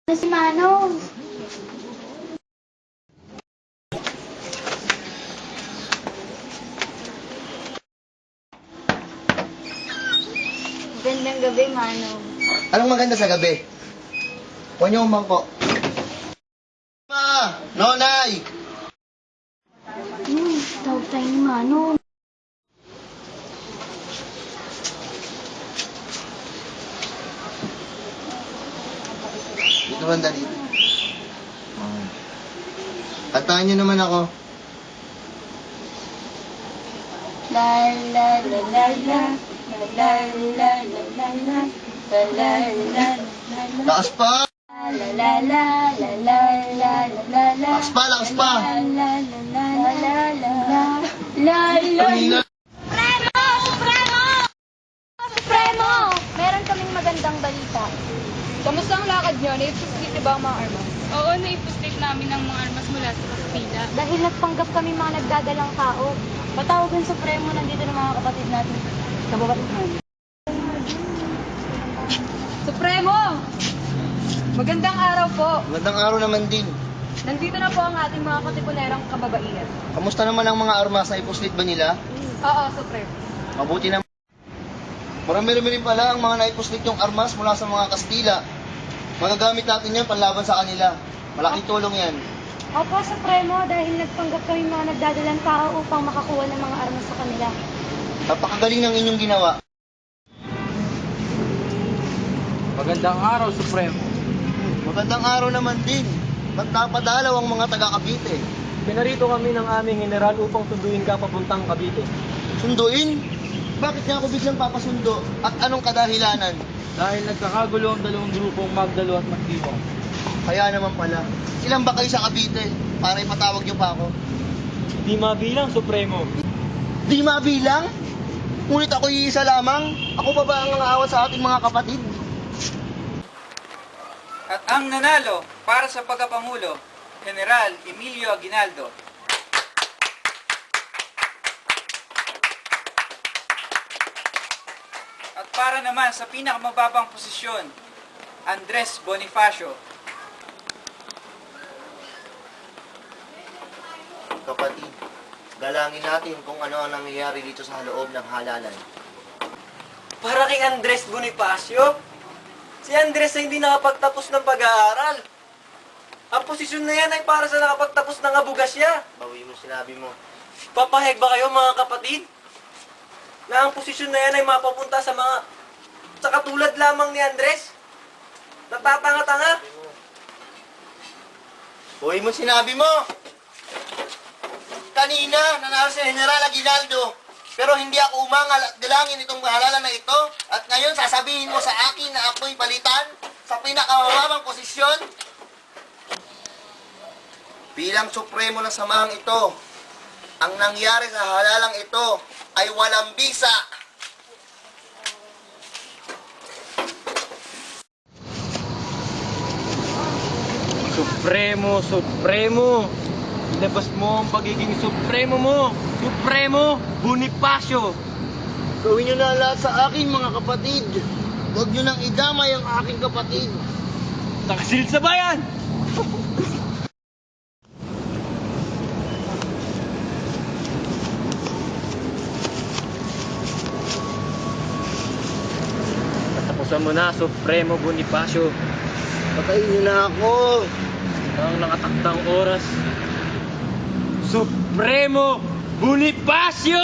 Si Manong. Gandang gabi, Manong. Anong maganda sa gabi? Huwag niyo umangko. Ma! Nonay! Tawag tayo ni Manong. Dito banda dito. Kantahan niyo naman ako. La la la la la la la la la la la la la la la Lakas pa! la la la la la la la la Lakas pa! Lakas pa! la la la la la la la Kanina. Supremo! Supremo! Supremo! Meron kaming magandang balita. Kamusta ang lakad nyo? Naipuslit ba ang mga armas? Oo, naipuslit namin ang mga armas mula sa Kastila. Dahil nagpanggap kami mga nagdadalang tao. Patawag ang Supremo, nandito ng mga kapatid natin. Kababatid namin. Supremo! Magandang araw po. Magandang araw naman din. Nandito na po ang ating mga katipunerang kababaihan. Kamusta naman ang mga armas na ipuslit ba nila? Oo, Supremo. Mabuti naman. Marami-rami rin pala ang mga naipuslit yung armas mula sa mga Kastila. Magagamit natin yan panlaban sa kanila. Malaking tulong yan. Opo, Supremo, dahil nagpanggap kami mga nagdadalang tao upang makakuha ng mga armas sa kanila. Napakagaling ng inyong ginawa. Magandang araw, Supremo. Magandang araw naman din. Ba't napadalaw ang mga taga-Cavite? Pinarito kami ng aming general upang sunduin ka papuntang Cavite. Sunduin? Bakit nga ako biglang papasundo? At anong kadahilanan? Dahil nagkakagulo ang dalawang grupong Magdalo at Magdiwang. Kaya naman pala. Ilan ba kayo sa Cavite? Para ipatawag niyo pa ako. Di mabilang, Supremo. Di mabilang? Ngunit ako iisa lamang? Ako pa ba ang nangaawat sa ating mga kapatid? At ang nanalo para sa pagkapangulo, General Emilio Aguinaldo. At para naman sa pinakamababang posisyon, Andres Bonifacio. Kapatid, galangin natin kung ano ang nangyayari dito sa loob ng halalan. Para kay Andres Bonifacio? Si Andres ay hindi nakapagtapos ng pag-aaral. Ang posisyon na yan ay para sa nakapagtapos ng abugasya. Bawi mo sinabi mo. Papahayag ba kayo mga kapatid? Na ang posisyon na yan ay mapapunta sa mga... sa katulad lamang ni Andres? Natatanga-tanga? Bawi mo sinabi mo! Kanina, nanalo si General Aguinaldo. Pero hindi ako umangal at dalangin itong halalan na ito. At ngayon, sasabihin mo sa akin na ako'y palitan sa pinakamababang posisyon. Bilang supremo ng samahang ito, ang nangyari sa halalang ito ay walang bisa. Supremo, Supremo. Ilabas mo ang pagiging Supremo mo. Supremo Bonifacio. Gawin niyo na lahat sa akin, mga kapatid. Huwag niyo nang idamay ang aking kapatid. Takasilid sa bayan! Katapusan mo na, Supremo Bonifacio. Patayin niyo na ako. Ang nakatakdang oras. Supremo Bonifacio!